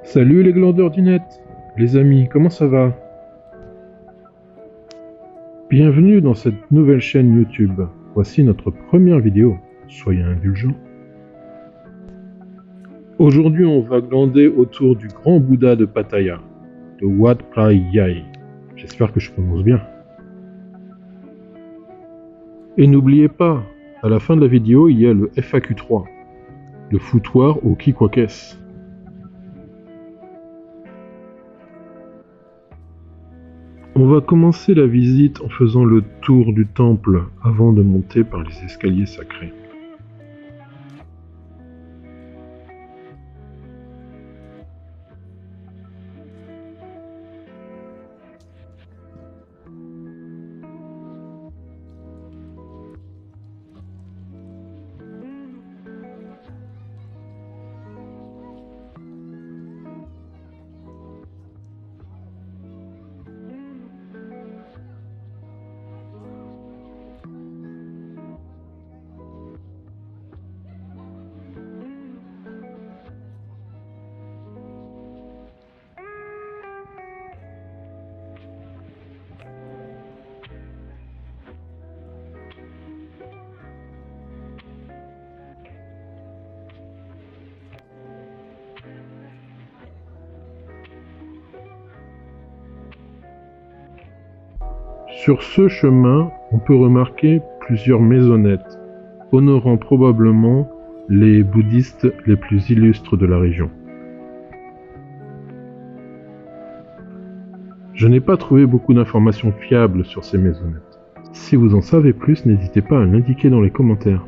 Salut les glandeurs du net, les amis, comment ça va? Bienvenue dans cette nouvelle chaîne YouTube. Voici notre première vidéo, soyez indulgents. Aujourd'hui on va glander autour du grand Bouddha de Pattaya, de Wat Phra Yai. J'espère que je prononce bien. Et n'oubliez pas, à la fin de la vidéo il y a le FAQ3, le foutoir au Kikwakes. On va commencer la visite en faisant le tour du temple avant de monter par les escaliers sacrés. Sur ce chemin, on peut remarquer plusieurs maisonnettes, honorant probablement les bouddhistes les plus illustres de la région. Je n'ai pas trouvé beaucoup d'informations fiables sur ces maisonnettes. Si vous en savez plus, n'hésitez pas à l'indiquer dans les commentaires.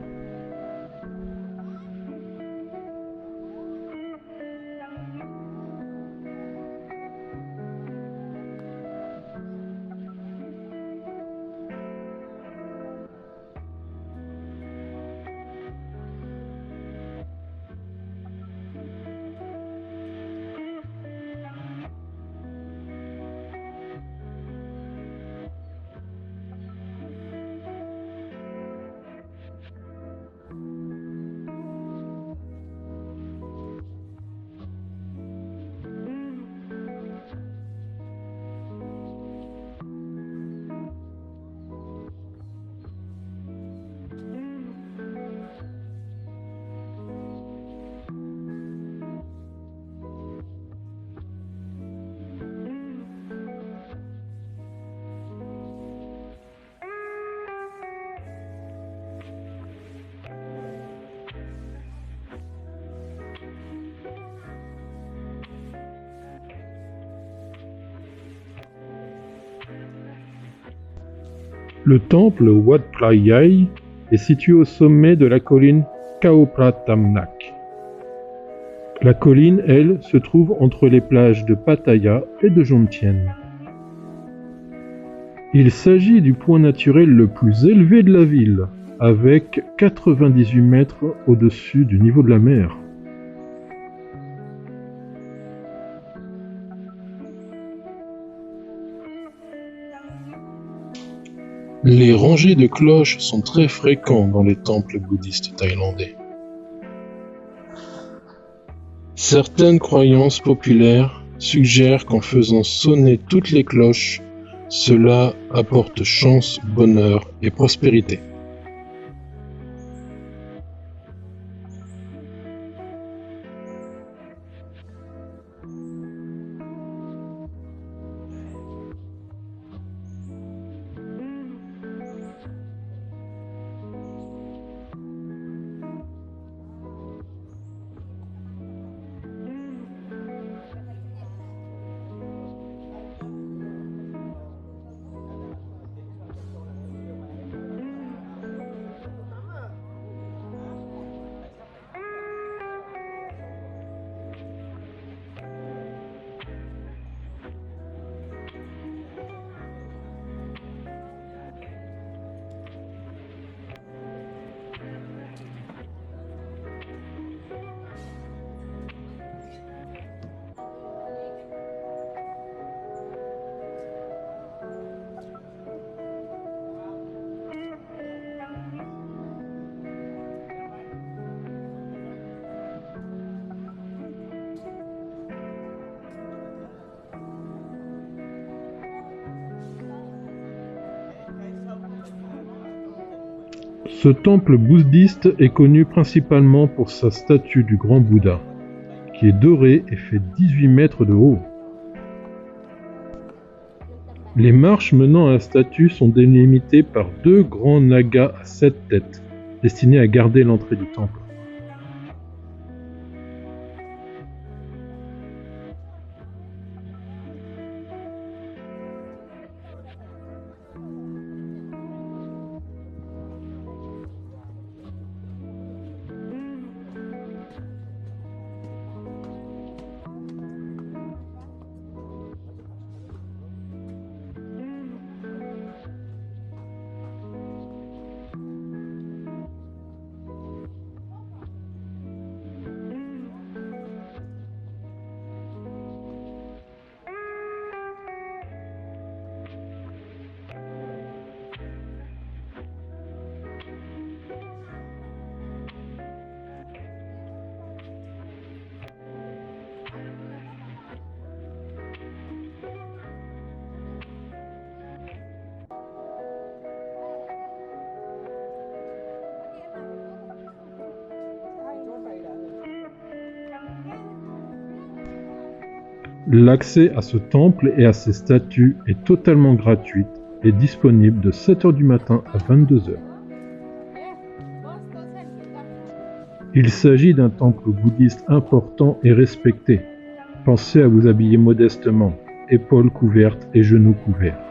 Le temple Wat Phra Yai est situé au sommet de la colline Khao Phra Tam Nak. La colline, elle, se trouve entre les plages de Pattaya et de Jomtien. Il s'agit du point naturel le plus élevé de la ville, avec 98 mètres au-dessus du niveau de la mer. Les rangées de cloches sont très fréquentes dans les temples bouddhistes thaïlandais. Certaines croyances populaires suggèrent qu'en faisant sonner toutes les cloches, cela apporte chance, bonheur et prospérité. Ce temple bouddhiste est connu principalement pour sa statue du grand Bouddha, qui est dorée et fait 18 mètres de haut. Les marches menant à la statue sont délimitées par 2 grands nagas à 7 têtes, destinés à garder l'entrée du temple. L'accès à ce temple et à ses statues est totalement gratuit et disponible de 7 h du matin à 22 h. Il s'agit d'un temple bouddhiste important et respecté. Pensez à vous habiller modestement, épaules couvertes et genoux couverts.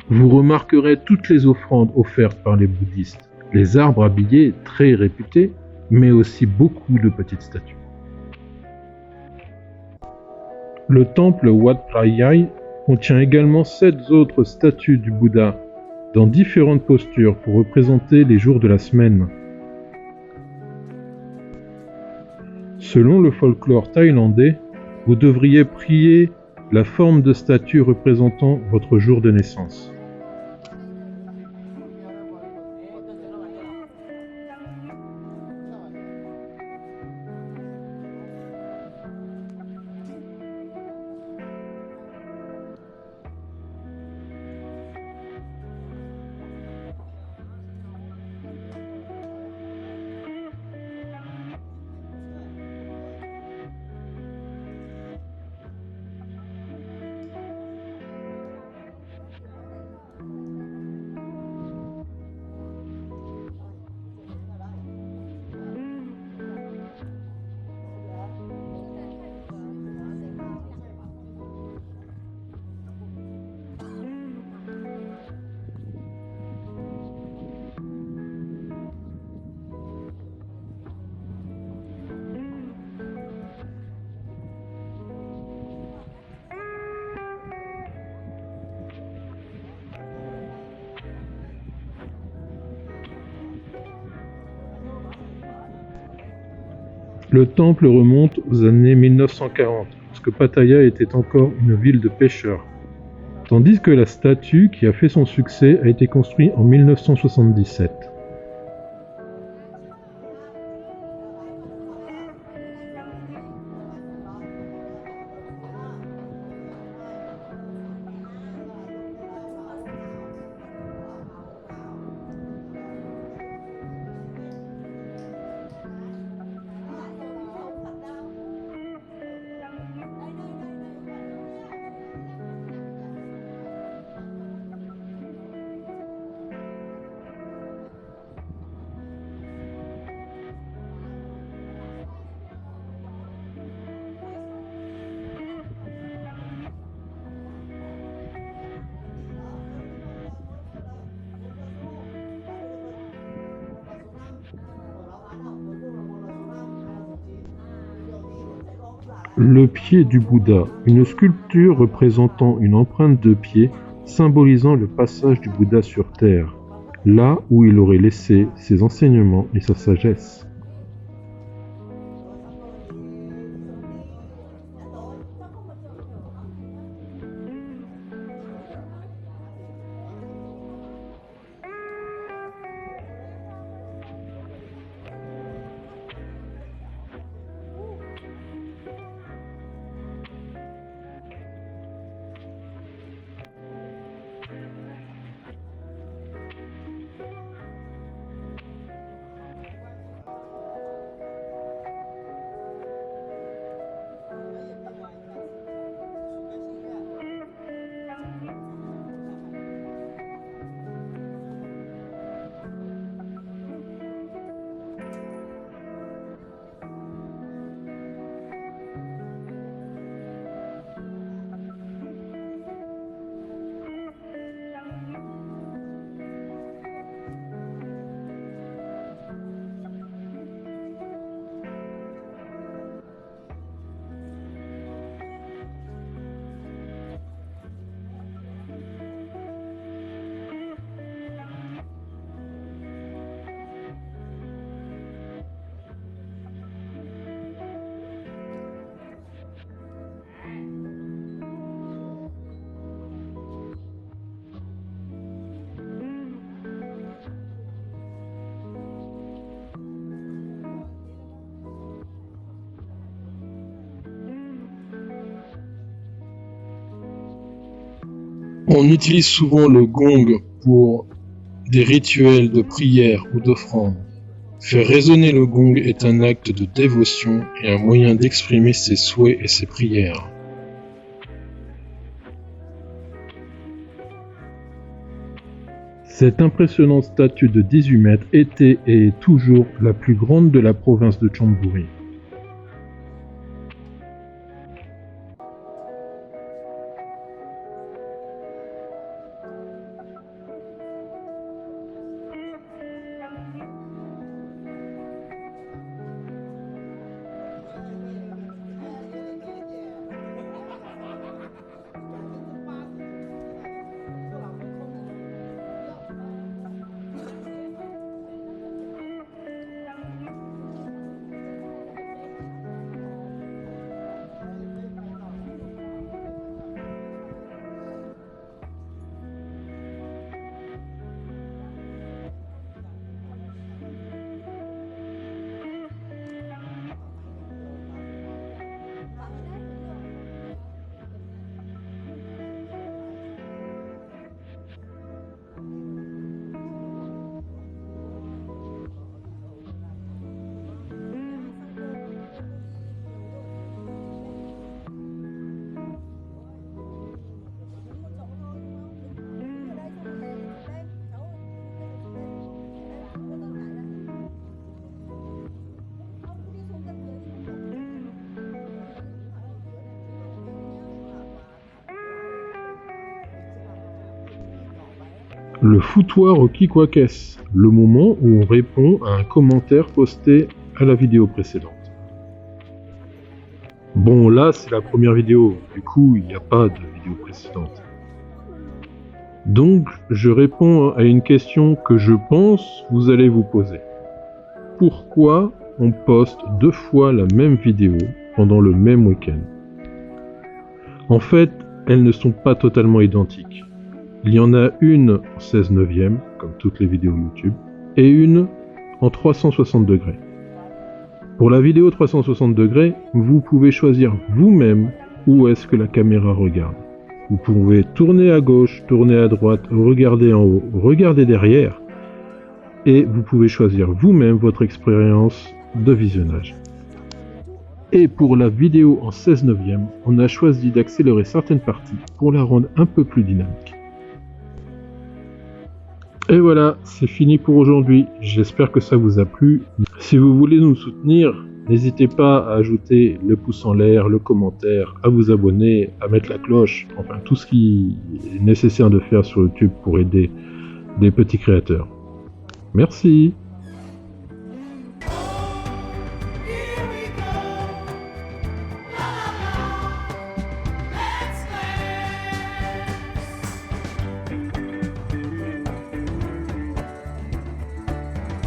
Vous remarquerez toutes les offrandes offertes par les bouddhistes, les arbres habillés très réputés, mais aussi beaucoup de petites statues. Le temple Wat Phra contient également 7 autres statues du Bouddha, dans différentes postures pour représenter les jours de la semaine. Selon le folklore thaïlandais, vous devriez prier la forme de statue représentant votre jour de naissance. Le temple remonte aux années 1940, lorsque Pattaya était encore une ville de pêcheurs, tandis que la statue qui a fait son succès a été construite en 1977. Le pied du Bouddha, une sculpture représentant une empreinte de pied symbolisant le passage du Bouddha sur Terre, là où il aurait laissé ses enseignements et sa sagesse. On utilise souvent le gong pour des rituels de prière ou d'offrande. Faire résonner le gong est un acte de dévotion et un moyen d'exprimer ses souhaits et ses prières. Cette impressionnante statue de 18 mètres était et est toujours la plus grande de la province de Chonburi. Le foutoir au Kikwakes, le moment où on répond à un commentaire posté à la vidéo précédente. Bon, là c'est la première vidéo, du coup il n'y a pas de vidéo précédente. Donc je réponds à une question que je pense vous allez vous poser. Pourquoi on poste 2 fois la même vidéo pendant le même week-end? En fait, elles ne sont pas totalement identiques. Il y en a une en 16/9, comme toutes les vidéos YouTube, et une en 360 degrés. Pour la vidéo 360 degrés, vous pouvez choisir vous-même où est-ce que la caméra regarde. Vous pouvez tourner à gauche, tourner à droite, regarder en haut, regarder derrière, et vous pouvez choisir vous-même votre expérience de visionnage. Et pour la vidéo en 16/9, on a choisi d'accélérer certaines parties pour la rendre un peu plus dynamique. Et voilà, c'est fini pour aujourd'hui. J'espère que ça vous a plu. Si vous voulez nous soutenir, n'hésitez pas à ajouter le pouce en l'air, le commentaire, à vous abonner, à mettre la cloche, enfin tout ce qui est nécessaire de faire sur YouTube pour aider des petits créateurs. Merci.